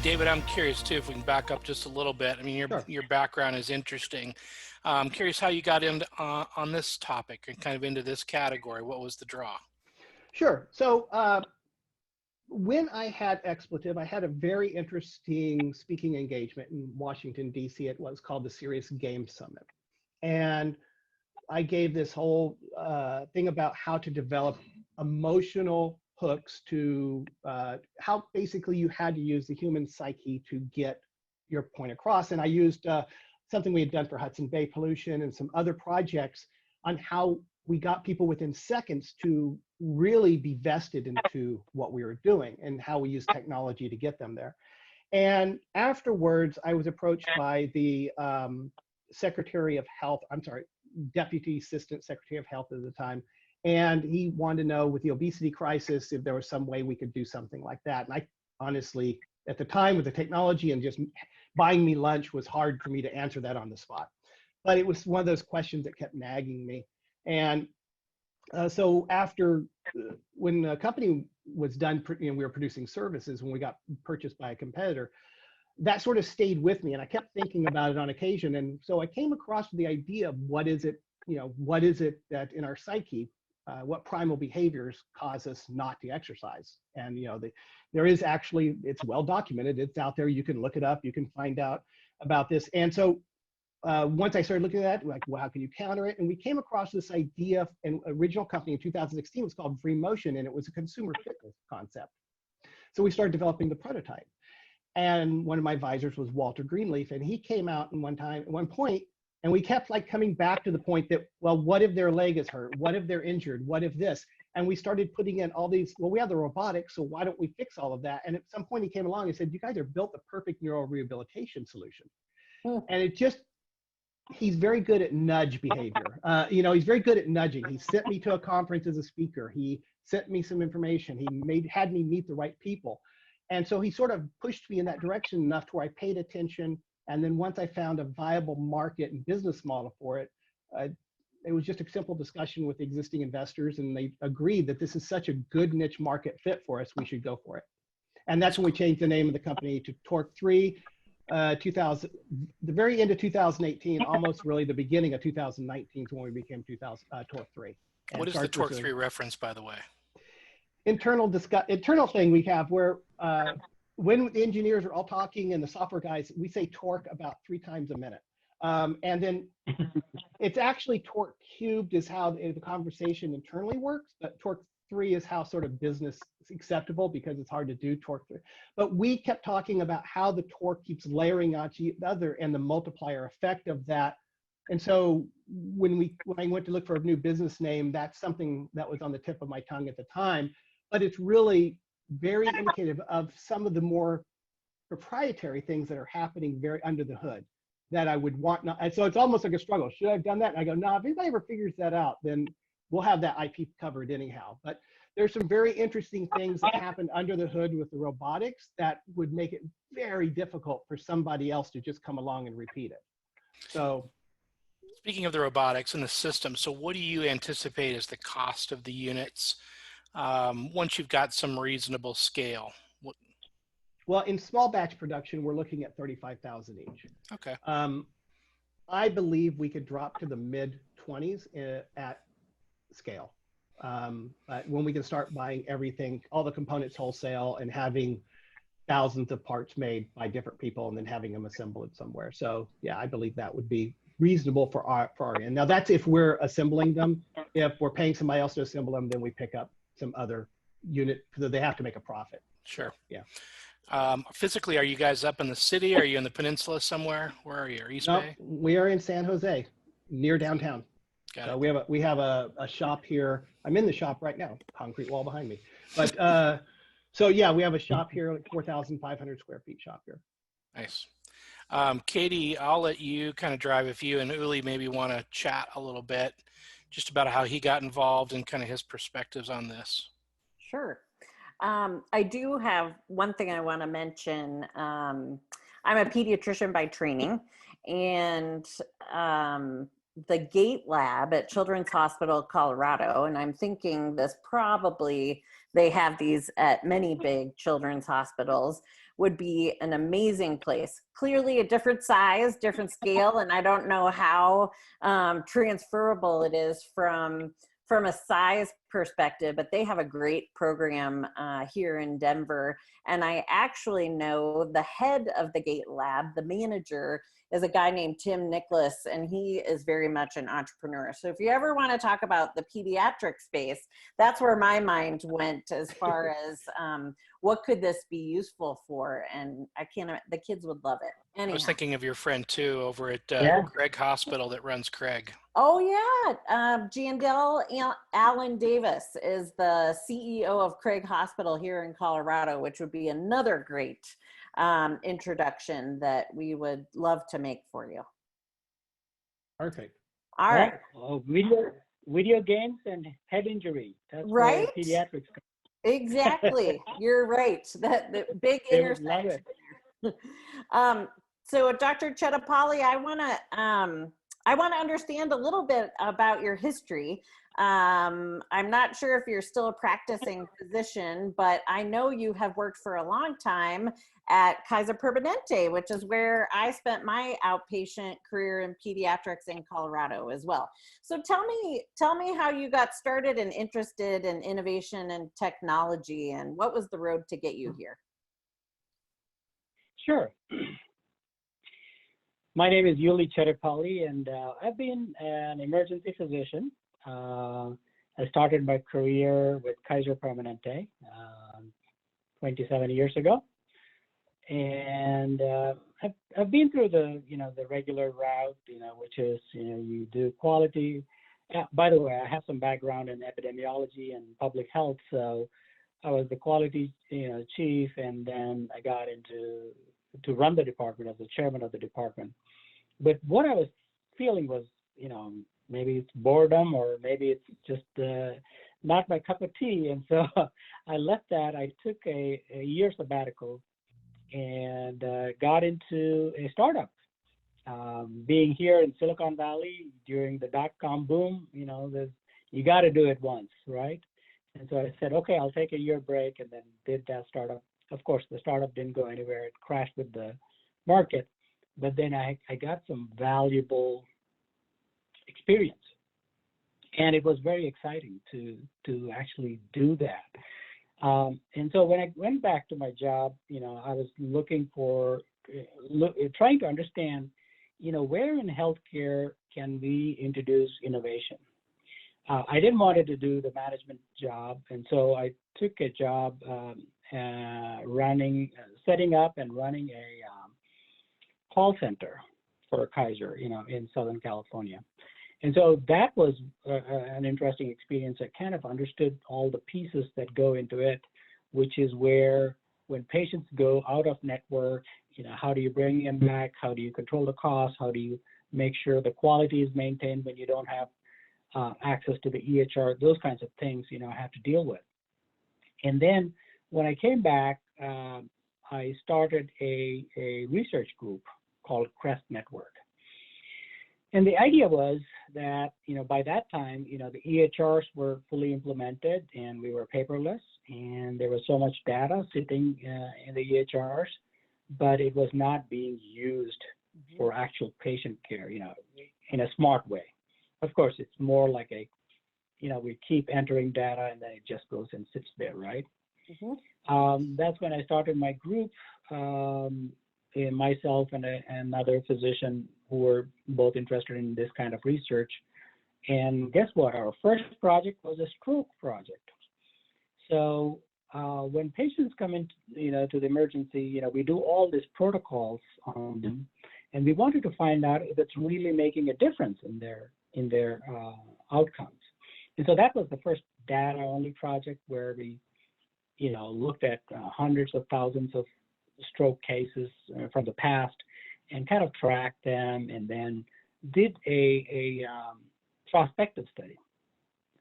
David, I'm curious too, if we can back up just a little bit. I mean, Sure. your background is interesting. I'm curious how you got into on this topic and kind of into this category. What was the draw? Sure. So when I had Expletive, I had a very interesting speaking engagement in Washington, D.C. It was called the Serious Game Summit. And I gave this whole thing about how to develop emotional hooks to how basically you had to use the human psyche to get your point across. And I used something we had done for Hudson Bay pollution and some other projects on how we got people within seconds to really be vested into what we were doing and how we use technology to get them there. And afterwards, I was approached by the Secretary of Health, Deputy Assistant Secretary of Health at the time. And he wanted to know, with the obesity crisis, if there was some way we could do something like that. And I honestly, at the time with the technology and just buying me lunch was hard for me to answer that on the spot. But it was one of those questions that kept nagging me. And so after, when the company was done, we were producing services when we got purchased by a competitor, that sort of stayed with me, and I kept thinking about it on occasion. And so I came across the idea of what is it that in our psyche, what primal behaviors cause us not to exercise? And there is actually, it's well documented, it's out there, you can look it up, you can find out about this. And so once I started looking at that, like, well, how can you counter it? And we came across this idea, an original company in 2016 was called Free Motion, and it was a consumer fitness concept. So we started developing the prototype. And one of my advisors was Walter Greenleaf, and he came out at one point, and we kept like coming back to the point that, well, what if their leg is hurt? What if they're injured? What if this? And we started putting in all these, well, we have the robotics, so why don't we fix all of that? And at some point he came along and said, you guys are built the perfect neurorehabilitation solution. And it just, he's very good at nudge behavior. He's very good at nudging. He sent me to a conference as a speaker. He sent me some information. He had me meet the right people. And so he sort of pushed me in that direction enough to where I paid attention. And then once I found a viable market and business model for it, it was just a simple discussion with existing investors, and they agreed that this is such a good niche market fit for us, we should go for it. And that's when we changed the name of the company to Torque 3. The very end of 2018, almost really the beginning of 2019 is when we became Torque 3. What is the Torque 3 reference, by the way? Internal thing we have where when the engineers are all talking and the software guys, we say torque about 3 times a minute. And then it's actually torque cubed is how the conversation internally works, but torque 3 is how sort of business acceptable because it's hard to do torque 3. But we kept talking about how the torque keeps layering on each other and the multiplier effect of that. And so when I went to look for a new business name, that's something that was on the tip of my tongue at the time. But it's really very indicative of some of the more proprietary things that are happening very under the hood that I would want. And so it's almost like a struggle. Should I have done that? And I go, no, if anybody ever figures that out, then we'll have that IP covered anyhow. But there's some very interesting things that happened under the hood with the robotics that would make it very difficult for somebody else to just come along and repeat it. So speaking of the robotics and the system, so what do you anticipate as the cost of the units once you've got some reasonable scale? Well, in small batch production, we're looking at 35,000 each. Okay. I believe we could drop to the mid 20s at scale. But when we can start buying everything, all the components wholesale, and having thousands of parts made by different people and then having them assembled somewhere. So yeah, I believe that would be reasonable for our end. Now that's if we're assembling them. If we're paying somebody else to assemble them, then we pick up some other unit because they have to make a profit. Sure. Yeah. Physically, are you guys up in the city? Are you in the peninsula somewhere? Where are you? Or East Bay? We are in San Jose, near downtown. Got it. We have a shop here. I'm in the shop right now, concrete wall behind me. But so yeah, we have a shop here, like 4,500 square feet shop here. Nice. Katie, I'll let you kind of drive if you and Uli maybe want to chat a little bit just about how he got involved and kind of his perspectives on this. Sure. I do have one thing I want to mention. I'm a pediatrician by training, and the Gate Lab at Children's Hospital Colorado, and I'm thinking this probably they have these at many big children's hospitals, would be an amazing place. Clearly a different size, different scale, and I don't know how transferable it is from a size perspective, but they have a great program here in Denver. And I actually know the head of the Gate Lab, the manager, is a guy named Tim Nicholas, and he is very much an entrepreneur. So if you ever want to talk about the pediatric space, that's where my mind went as far as what could this be useful for? And the kids would love it. Anyhow. I was thinking of your friend too over at Craig Hospital that runs Craig. Oh yeah, Jandel Allen Davis is the CEO of Craig Hospital here in Colorado, which would be another great introduction that we would love to make for you. Perfect. All right. Oh, video games and head injury. That's right. Pediatrics. Exactly. You're right. The big intersection. So Dr. Chettipally, I want to understand a little bit about your history. I'm not sure if you're still a practicing physician, but I know you have worked for a long time at Kaiser Permanente, which is where I spent my outpatient career in pediatrics in Colorado as well. So tell me how you got started and interested in innovation and technology, and what was the road to get you here? Sure. My name is Yuli Chettipally, and I've been an emergency physician. I started my career with Kaiser Permanente 27 years ago, and I've been through the regular route, which is you do quality. By the way, I have some background in epidemiology and public health, so I was the quality chief, and then I got to run the department as the chairman of the department. But what I was feeling was, maybe it's boredom, or maybe it's just not my cup of tea. And so I left that. I took a year sabbatical and got into a startup. Being here in Silicon Valley during the dot-com boom, you got to do it once, right? And so I said, okay, I'll take a year break, and then did that startup. Of course, the startup didn't go anywhere. It crashed with the market. But then I got some valuable experience. And it was very exciting to actually do that. And so when I went back to my job, I was looking for, trying to understand, where in healthcare can we introduce innovation? I didn't want to do the management job. And so I took a job setting up and running a call center for Kaiser, in Southern California. And so that was an interesting experience. I kind of understood all the pieces that go into it, which is where when patients go out of network, how do you bring them back? How do you control the cost? How do you make sure the quality is maintained when you don't have access to the EHR? Those kinds of things, I have to deal with. And then when I came back, I started a research group called Crest Network. And the idea was that, by that time, the EHRs were fully implemented and we were paperless, and there was so much data sitting in the EHRs, but it was not being used for actual patient care, in a smart way. Of course, it's more like we keep entering data and then it just goes and sits there, right? That's when I started my group, myself and another physician who were both interested in this kind of research. And guess what? Our first project was a stroke project. So when patients come in, to the emergency, we do all these protocols on them, and we wanted to find out if it's really making a difference in their outcomes. And so that was the first data-only project where we, looked at hundreds of thousands of stroke cases from the past and kind of tracked them, and then did a prospective study.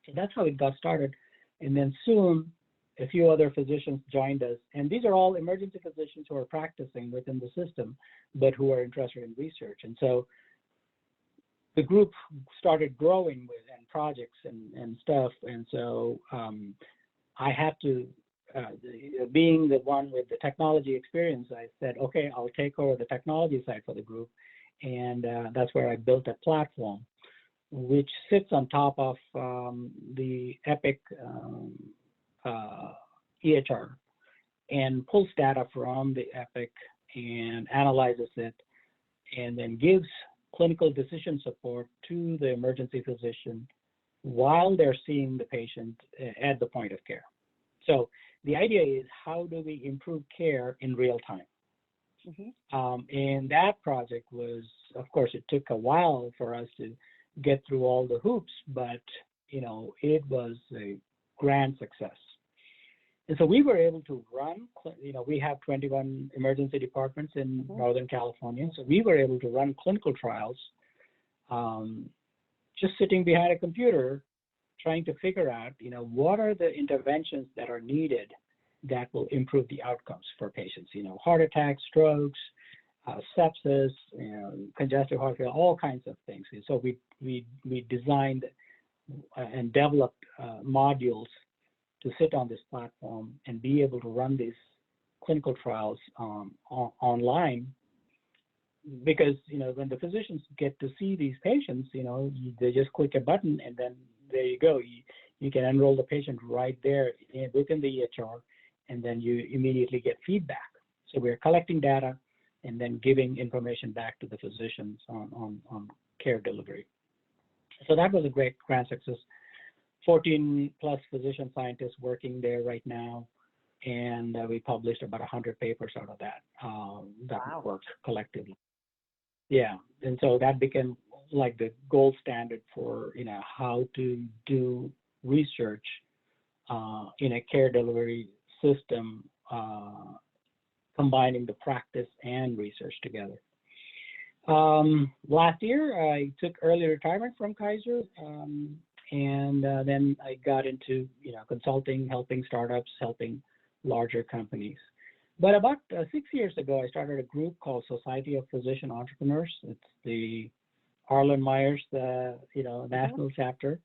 So that's how it got started. And then soon a few other physicians joined us. And these are all emergency physicians who are practicing within the system, but who are interested in research. And so the group started growing and projects and stuff. And so I had to, being the one with the technology experience, I said, okay, I'll take over the technology side for the group. And that's where I built a platform which sits on top of the Epic EHR and pulls data from the Epic and analyzes it, and then gives clinical decision support to the emergency physician while they're seeing the patient at the point of care. So the idea is, how do we improve care in real time? And that project was, of course, it took a while for us to get through all the hoops, but it was a grand success. And so we were able to run, we have 21 emergency departments in Northern California. So we were able to run clinical trials, just sitting behind a computer, trying to figure out, what are the interventions that are needed that will improve the outcomes for patients, heart attacks, strokes, sepsis, congestive heart failure, all kinds of things. And so we designed and developed modules to sit on this platform and be able to run these clinical trials online, because when the physicians get to see these patients, they just click a button and then there you go. You can enroll the patient right there within the EHR, and then you immediately get feedback. So we're collecting data and then giving information back to the physicians on care delivery. So that was a great grand success. 14 plus physician scientists working there right now, and we published about 100 papers out of that that worked collectively. Yeah, and so that became like the gold standard for how to do research in a care delivery system, combining the practice and research together. Last year, I took early retirement from Kaiser, and then I got into consulting, helping startups, helping larger companies. But about 6 years ago, I started a group called Society of Physician Entrepreneurs. It's the Arlen Myers, national chapter,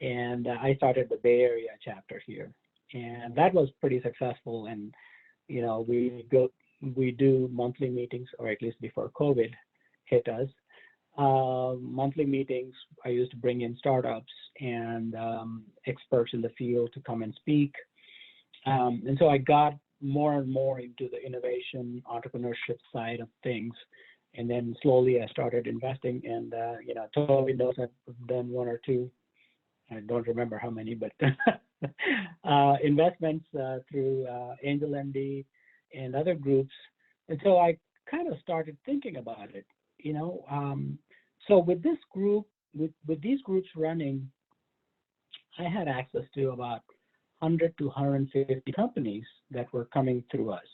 and I started the Bay Area chapter here, and that was pretty successful. And we do monthly meetings, or at least before COVID hit us. Monthly meetings. I used to bring in startups and experts in the field to come and speak. And so I got more and more into the innovation, entrepreneurship side of things. And then slowly I started investing, and totally knows I've done one or two, I don't remember how many, but investments through AngelMD and other groups. And so I kind of started thinking about it, So with this group, with these groups running, I had access to about 100 to 150 companies that were coming through us.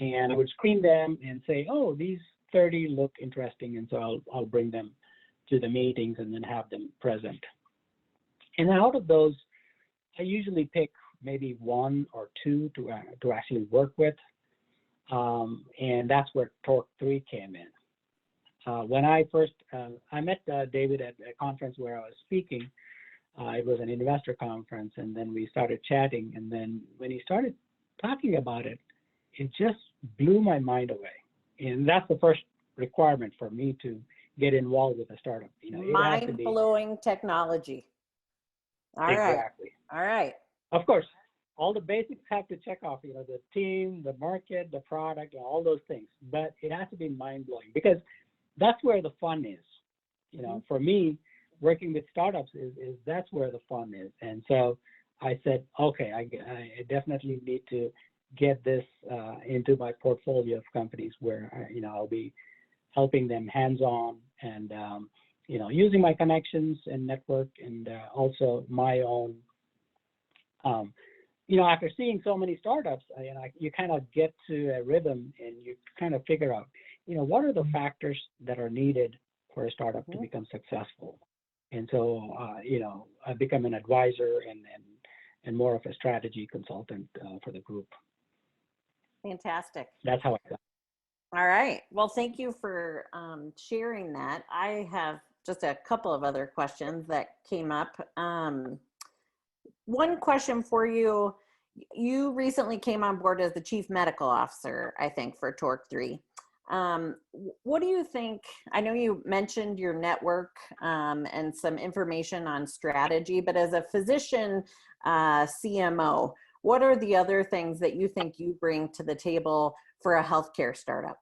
And I would screen them and say, oh, these 30 look interesting, and so I'll bring them to the meetings and then have them present. And out of those, I usually pick maybe one or two to actually work with, and that's where Torque 3 came in. When I first, I met David at a conference where I was speaking. It was an investor conference, and then we started chatting, and then when he started talking about it, it just blew my mind away. And that's the first requirement for me to get involved with a startup. Mind-blowing technology. Exactly. All right. Of course, all the basics have to check off, the team, the market, the product, all those things. But it has to be mind-blowing, because that's where the fun is. For me, working with startups is that's where the fun is. And so I said, okay, I definitely need to get this into my portfolio of companies where I'll be helping them hands-on and using my connections and network, and also my own. After seeing so many startups, you kind of get to a rhythm, and you kind of figure out, what are the factors that are needed for a startup to become successful. And so, I become an advisor and more of a strategy consultant for the group. Fantastic. That's how I got. All right. Well, thank you for sharing that. I have just a couple of other questions that came up. One question for you. You recently came on board as the chief medical officer, I think, for Torque 3. What do you think? I know you mentioned your network and some information on strategy, but as a physician CMO, what are the other things that you think you bring to the table for a healthcare startup?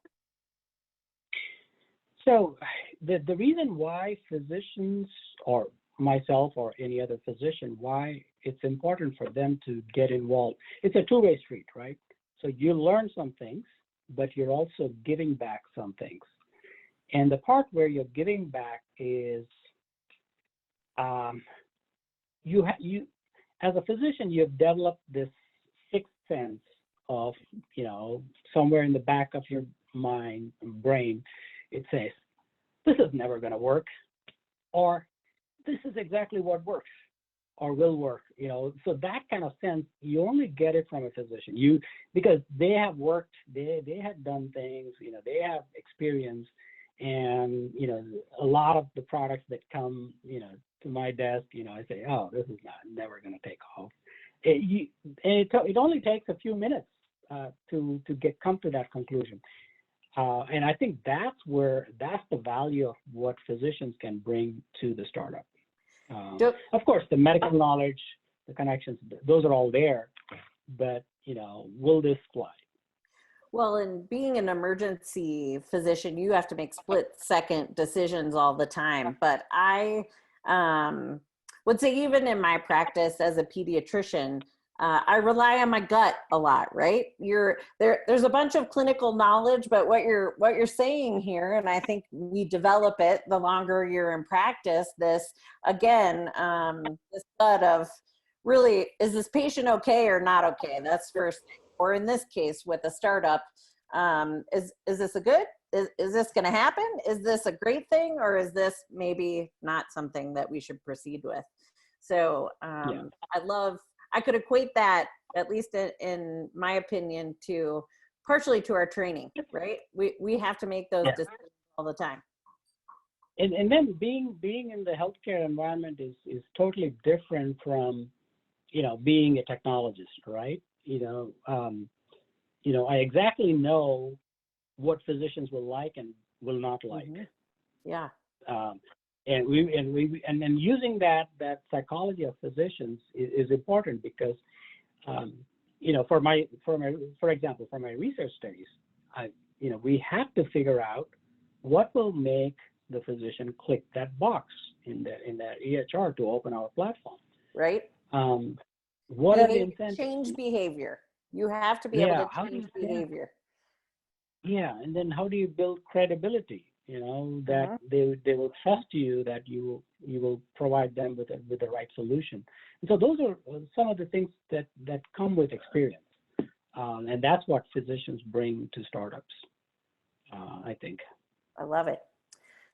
So the reason why physicians, or myself or any other physician, why it's important for them to get involved, it's a two-way street, right? So you learn some things, but you're also giving back some things. And the part where you're giving back is you as a physician, you've developed this sixth sense of, somewhere in the back of your brain, it says, this is never going to work, or this is exactly what works or will work, so that kind of sense, you only get it from a physician, because they have worked, they have done things, they have experience, and, a lot of the products that come, to my desk, I say, oh, this is never going to take off. It only takes a few minutes to come to that conclusion. And I think that's the value of what physicians can bring to the startup. Of course, the medical knowledge, the connections, those are all there, but, will this fly? Well, in being an emergency physician, you have to make split-second decisions all the time. But I would say even in my practice as a pediatrician, I rely on my gut a lot, right? There's a bunch of clinical knowledge, but what you're saying here, and I think we develop it the longer you're in practice, this gut of really, is this patient okay or not okay? That's first thing. Or in this case with a startup, is this a good? Is this going to happen? Is this a great thing, or is this maybe not something that we should proceed with? So I could equate that, at least in my opinion, to partially to our training, right? We have to make those decisions all the time. And then being in the healthcare environment is totally different from, being a technologist, right? I exactly know what physicians will like and will not like. Mm-hmm. Yeah. And then using that psychology of physicians is important because, for example, for my research studies, we have to figure out what will make the physician click that box in that EHR to open our platform. Right. What are the incentives? Change behavior. You have to be able to change behavior. Yeah, and then how do you build credibility? That they will trust you, that you will provide them with the right solution. And so those are some of the things that come with experience, and that's what physicians bring to startups, I think. I love it.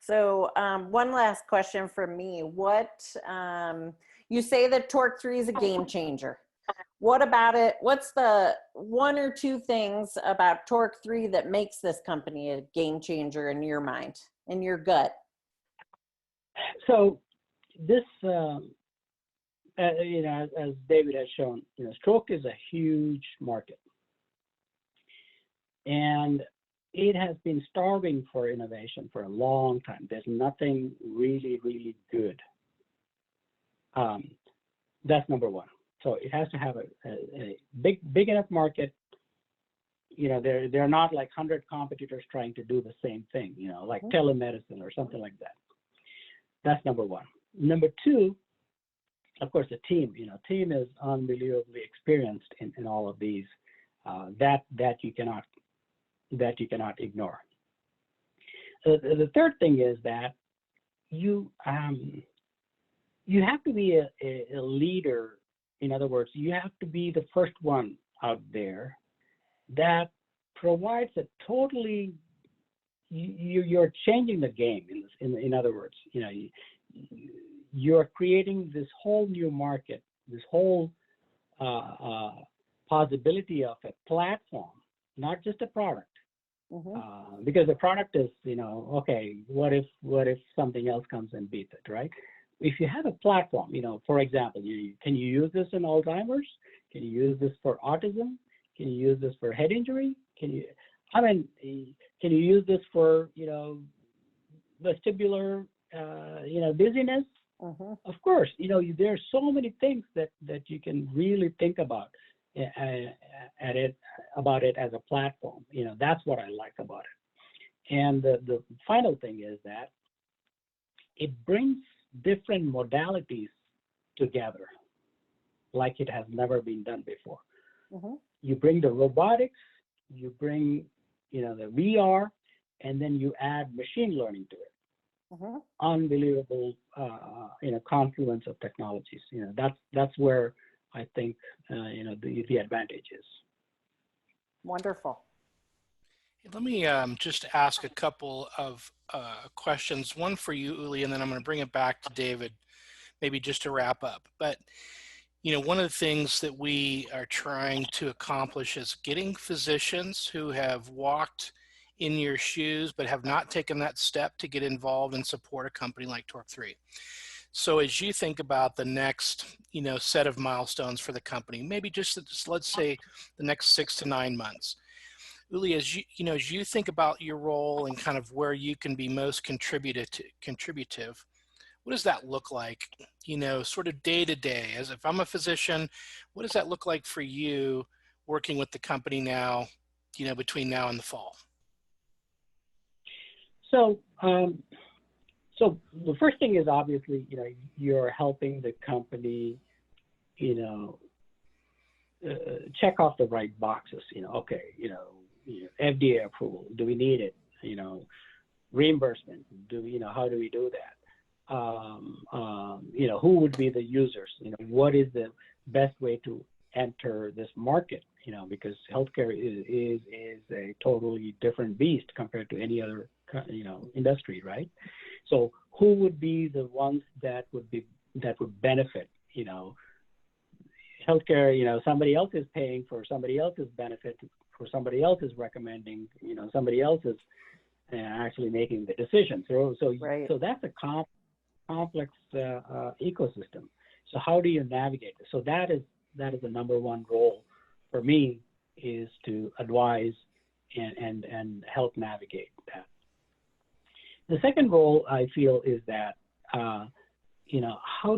So one last question from me. You say that Torque 3 is a game changer. What about it? What's the one or two things about Torque 3 that makes this company a game changer in your mind, in your gut? So this, as David has shown, stroke is a huge market. And it has been starving for innovation for a long time. There's nothing really, really good. That's number one. So it has to have a big enough market. They're not like 100 competitors trying to do the same thing, like telemedicine or something like that. That's number one. Number two, of course, the team. Team is unbelievably experienced in all of these. That you cannot ignore. The third thing is that you have to be a leader. In other words, you have to be the first one out there that provides a totally, you're changing the game. In other words, you're creating this whole new market, this whole possibility of a platform, not just a product. Because the product is, okay, what if something else comes and beats it, right? if you have a platform, for example, can you use this in Alzheimer's? Can you use this for autism? Can you use this for head injury? Can you use this for, vestibular, dizziness? Of course, there's so many things that you can really think about about it as a platform. That's what I like about it. And the final thing is that it brings different modalities together like it has never been done before. You bring the robotics, you bring, the VR, and then you add machine learning to it. Unbelievable, confluence of technologies. That's where I think, the advantage is. Wonderful. Let me just ask a couple of questions. One for you, Uli, and then I'm going to bring it back to David, maybe just to wrap up. But one of the things that we are trying to accomplish is getting physicians who have walked in your shoes but have not taken that step to get involved and support a company like Torque3. So as you think about the next, set of milestones for the company, maybe just let's say the next 6 to 9 months, Uli, as you think about your role and kind of where you can be most contributive, what does that look like, sort of day to day? As if I'm a physician, what does that look like for you working with the company now, between now and the fall? So, so the first thing is obviously, you're helping the company, check off the right boxes. Okay, FDA approval. Do we need it? Reimbursement. How do we do that? Who would be the users? What is the best way to enter this market? Because healthcare is a totally different beast compared to any other, industry, right? So who would be the ones that would benefit? Healthcare, somebody else is paying for somebody else's benefit, for somebody else is recommending, somebody else is actually making the decision. So that's a complex ecosystem. So how do you navigate this? So that is the number one role for me, is to advise and help navigate that. The second role I feel is that, how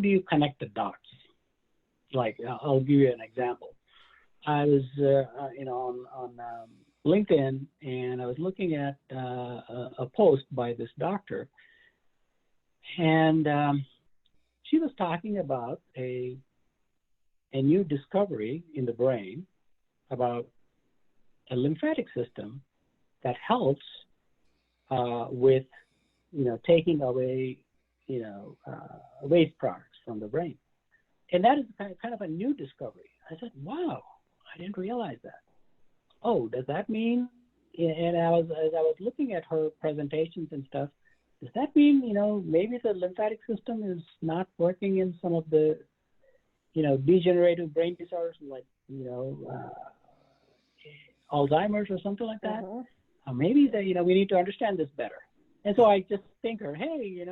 do you connect the dots? Like, I'll give you an example. I was, on LinkedIn, and I was looking at a post by this doctor, and she was talking about a new discovery in the brain about a lymphatic system that helps with, taking away, waste products from the brain. And that is kind of a new discovery. I said, wow, I didn't realize that. Oh, does that mean, and as I was looking at her presentations and stuff, does that mean, maybe the lymphatic system is not working in some of the, degenerative brain disorders like, Alzheimer's or something like that? Maybe we need to understand this better. And so I just think her, hey,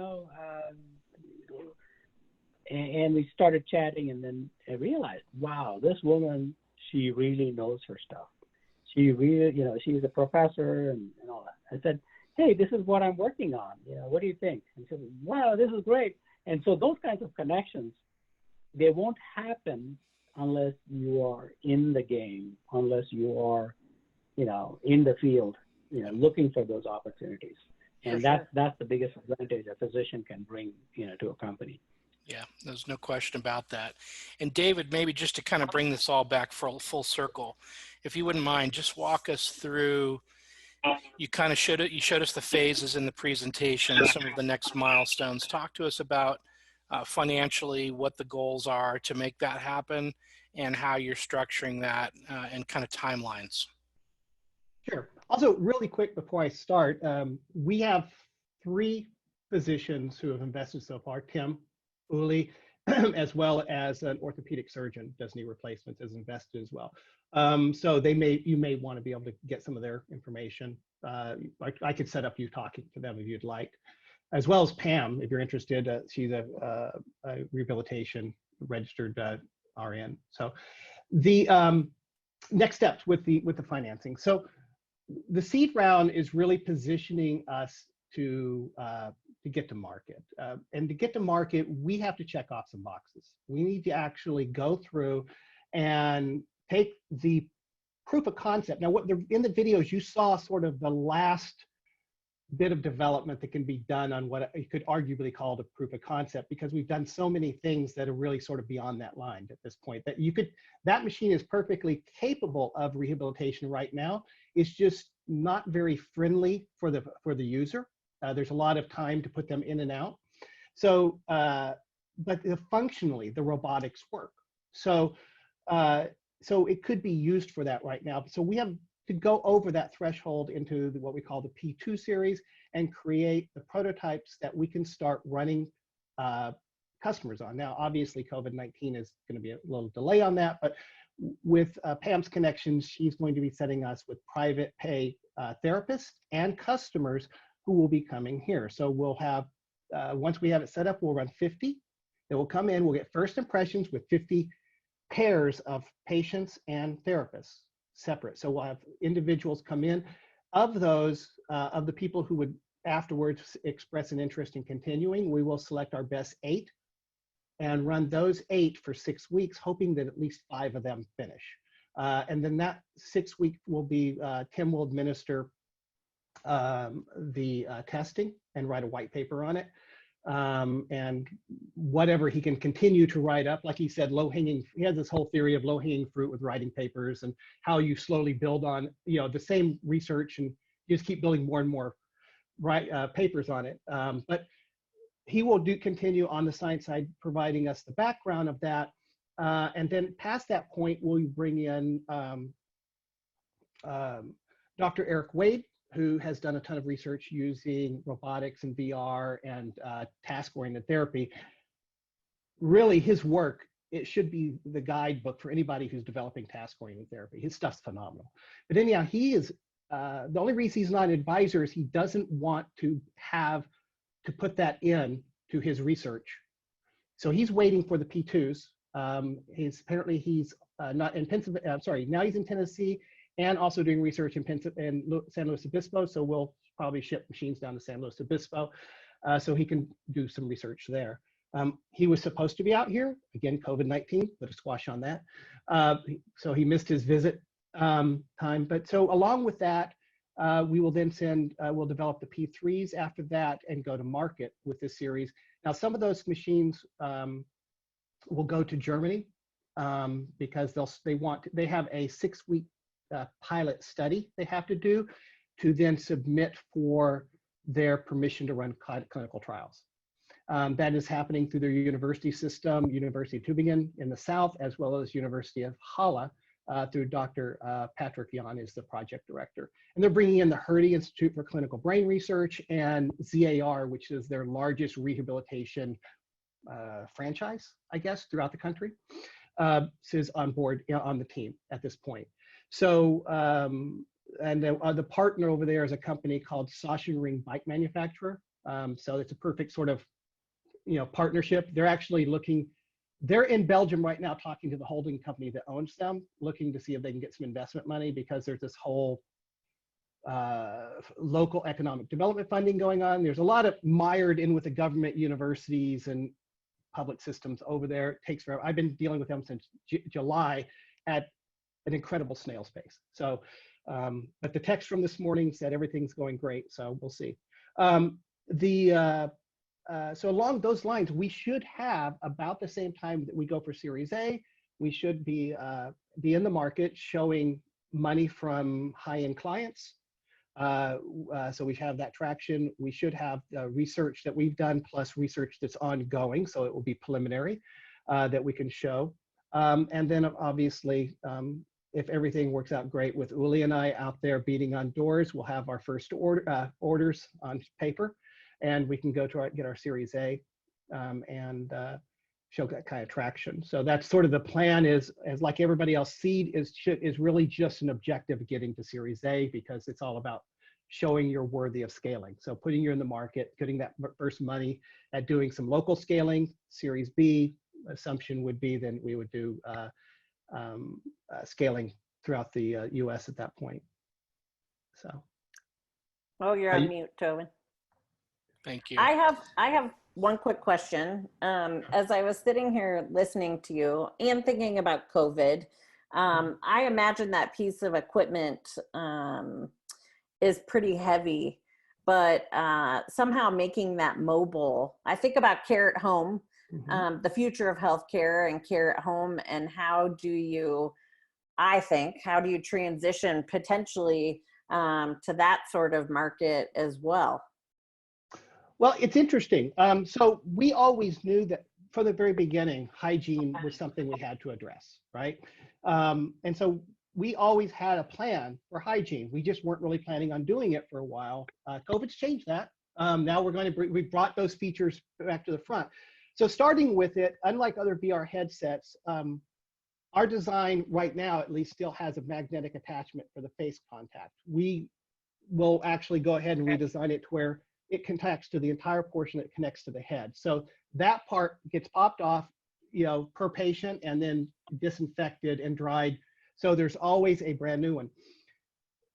and we started chatting, and then I realized, wow, this woman, she really knows her stuff. She really, she's a professor and all that. I said, hey, this is what I'm working on. What do you think? And she said, wow, this is great. And so those kinds of connections, they won't happen unless you are in the game, unless you are, in the field, looking for those opportunities. And that's the biggest advantage a physician can bring, to a company. Yeah, there's no question about that. And David, maybe just to kind of bring this all back full circle, if you wouldn't mind, just walk us through. You kind of showed it. You showed us the phases in the presentation, some of the next milestones. Talk to us about financially what the goals are to make that happen, and how you're structuring that, and kind of timelines. Sure. Also, really quick before I start, we have 3 physicians who have invested so far. Tim, Uli, as well as an orthopedic surgeon, does knee replacements, is invested as well. So you may want to be able to get some of their information. I could set up you talking to them if you'd like. as well as Pam, if you're interested. She's a rehabilitation registered RN. So the next steps with the financing. So the seed round is really positioning us to get to market. And to get to market, we have to check off some boxes. We need to actually go through and take the proof of concept. Now, in the videos, you saw sort of the last bit of development that can be done on what you could arguably call the proof of concept, because we've done so many things that are really sort of beyond that line at this point, that that machine is perfectly capable of rehabilitation right now. It's just not very friendly for the user. There's a lot of time to put them in and out. So, but functionally, the robotics work. So, so it could be used for that right now. So we have to go over that threshold into what we call the P2 series and create the prototypes that we can start running customers on. Now, obviously, COVID-19 is going to be a little delay on that, but with Pam's connections, she's going to be setting us with private pay therapists and customers who will be coming here. So we'll have, once we have it set up, we'll run 50. They will come in, we'll get first impressions with 50 pairs of patients and therapists separate. So we'll have individuals come in. Of those, of the people who would afterwards express an interest in continuing, we will select our best 8 and run those 8 for 6 weeks, hoping that at least 5 of them finish. And then that 6 week will be, Tim will administer the testing and write a white paper on it. And whatever he can continue to write up, like he said, he has this whole theory of low-hanging fruit with writing papers and how you slowly build on, the same research, and you just keep building more and more papers on it. But he will continue on the science side, providing us the background of that. And then past that point, we'll bring in Dr. Eric Wade, who has done a ton of research using robotics and VR and task-oriented therapy. Really, his work, it should be the guidebook for anybody who's developing task-oriented therapy. His stuff's phenomenal. But anyhow, he is, the only reason he's not an advisor is he doesn't want to have to put that in to his research. So he's waiting for the P2s. Apparently he's not in Pennsylvania, now he's in Tennessee, and also doing research in San Luis Obispo. So we'll probably ship machines down to San Luis Obispo so he can do some research there. He was supposed to be out here, again, COVID-19, put a squash on that. So he missed his visit time. But so along with that, we will then we'll develop the P3s after that and go to market with this series. Now, some of those machines will go to Germany because they have a 6-week pilot study they have to do to then submit for their permission to run clinical trials. That is happening through their university system, University of Tübingen in the south, as well as University of Halle through Dr. Patrick Jan is the project director. And they're bringing in the Hertie Institute for Clinical Brain Research and ZAR, which is their largest rehabilitation franchise, I guess, throughout the country. Is on board on the team at this point. So, and the partner over there is a company called Sachsenring Bike Manufacturer. So it's a perfect sort of, partnership. They're actually they're in Belgium right now talking to the holding company that owns them, looking to see if they can get some investment money, because there's this whole local economic development funding going on. There's a lot of mired in with the government, universities, and public systems over there. It takes forever. I've been dealing with them since July at an incredible snail's pace. So, but the text from this morning said everything's going great. So we'll see. So along those lines, we should have about the same time that we go for Series A, we should be in the market showing money from high-end clients. So we have that traction. We should have research that we've done plus research that's ongoing. So it will be preliminary that we can show. And then obviously, if everything works out great with Uli and I out there beating on doors, we'll have our first orders on paper, and we can go to get our Series A and show that kind of traction. So that's sort of the plan. Is like everybody else, seed is really just an objective of getting to Series A, because it's all about showing you're worthy of scaling. So putting you in the market, getting that first money at doing some local scaling, Series B, assumption would be then we would do scaling throughout the US at that point. So. Oh, you're on mute, Tobin. Thank you. I have one quick question. As I was sitting here listening to you and thinking about COVID, I imagine that piece of equipment is pretty heavy, but somehow making that mobile. I think about care at home, the future of healthcare and care at home, and how do you transition potentially to that sort of market as well? Well, it's interesting. So we always knew that from the very beginning, hygiene was something we had to address, right? And so we always had a plan for hygiene. We just weren't really planning on doing it for a while. COVID's changed that. Now we brought those features back to the front. So starting with it, unlike other VR headsets, our design right now at least still has a magnetic attachment for the face contact. We will actually go ahead and redesign it to where it contacts to the entire portion that connects to the head. So that part gets popped off, per patient and then disinfected and dried. So there's always a brand new one.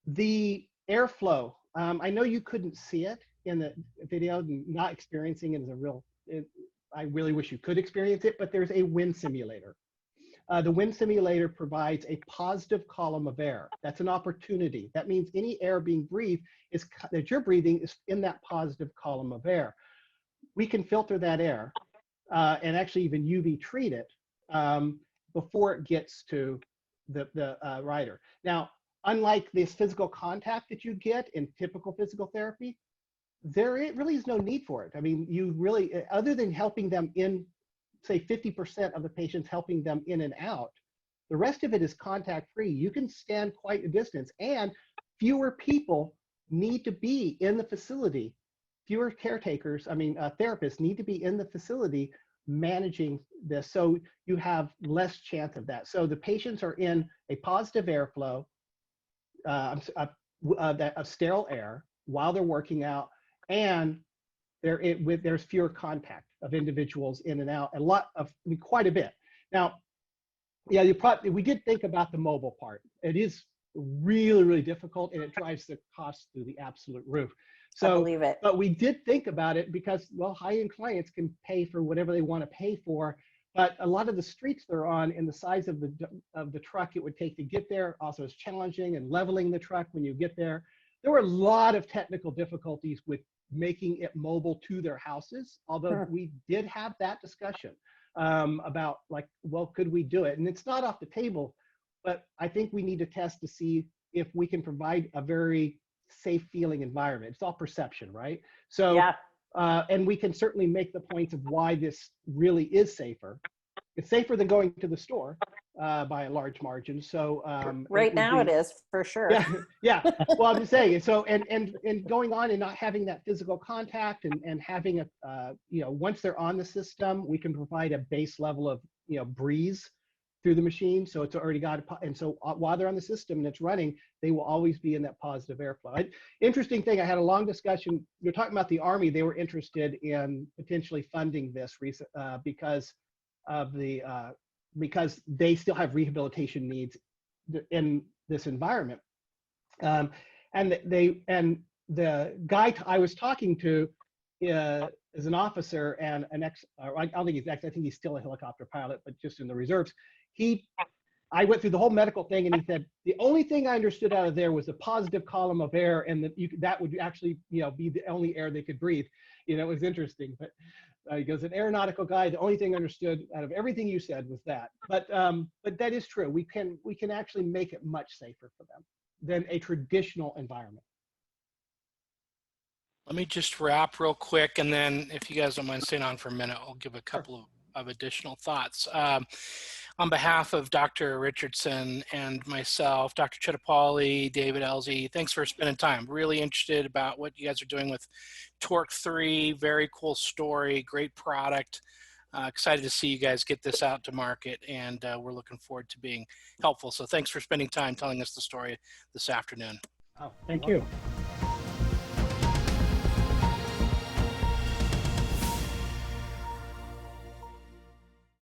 The airflow, I know you couldn't see it in the video, not experiencing it is I really wish you could experience it, but there's a wind simulator. The wind simulator provides a positive column of air. That's an opportunity. That means any air being breathed that you're breathing is in that positive column of air. We can filter that air and actually even UV treat it before it gets to the rider. Now, unlike this physical contact that you get in typical physical therapy, there really is no need for it. I mean, you really, other than helping them in, say 50% of the patients helping them in and out, the rest of it is contact free. You can stand quite a distance, and fewer people need to be in the facility. Fewer caretakers, therapists need to be in the facility managing this, so you have less chance of that. So the patients are in a positive airflow, of sterile air while they're working out, and there's fewer contact of individuals in and out, quite a bit. Now, yeah, we did think about the mobile part. It is really, really difficult, and it drives the cost through the absolute roof. So, I believe it. But we did think about it because, well, high-end clients can pay for whatever they want to pay for, but a lot of the streets they're on and the size of the truck it would take to get there also is challenging, and leveling the truck when you get there. There were a lot of technical difficulties with making it mobile to their houses, although we did have that discussion about could we do it? And it's not off the table, but I think we need to test to see if we can provide a very safe feeling environment. It's all perception, right? So, yeah. And we can certainly make the points of why this really is safer. It's safer than going to the store by a large margin. So right now it is, for sure. Yeah. Well, I'm just saying. So and going on and not having that physical contact and having a once they're on the system, we can provide a base level of breeze through the machine. So it's already got and so while they're on the system and it's running, they will always be in that positive airflow. Interesting thing, I had a long discussion. You're talking about the Army. They were interested in potentially funding this because they still have rehabilitation needs in this environment. And the guy I was talking to is an officer and I don't think he's I think he's still a helicopter pilot, but just in the reserves. I went through the whole medical thing, and he said the only thing I understood out of there was the positive column of air, and that would actually be the only air they could breathe. It was interesting, but he goes, an aeronautical guy, the only thing I understood out of everything you said was that. But that is true. We can actually make it much safer for them than a traditional environment. Let me just wrap real quick, and then if you guys don't mind staying on for a minute, I'll give a couple of additional thoughts. On behalf of Dr. Richardson and myself, Dr. Chettipally, David Elsie, thanks for spending time. Really interested about what you guys are doing with Torque 3. Very cool story, great product. Excited to see you guys get this out to market, and we're looking forward to being helpful. So thanks for spending time telling us the story this afternoon. Oh, thank you.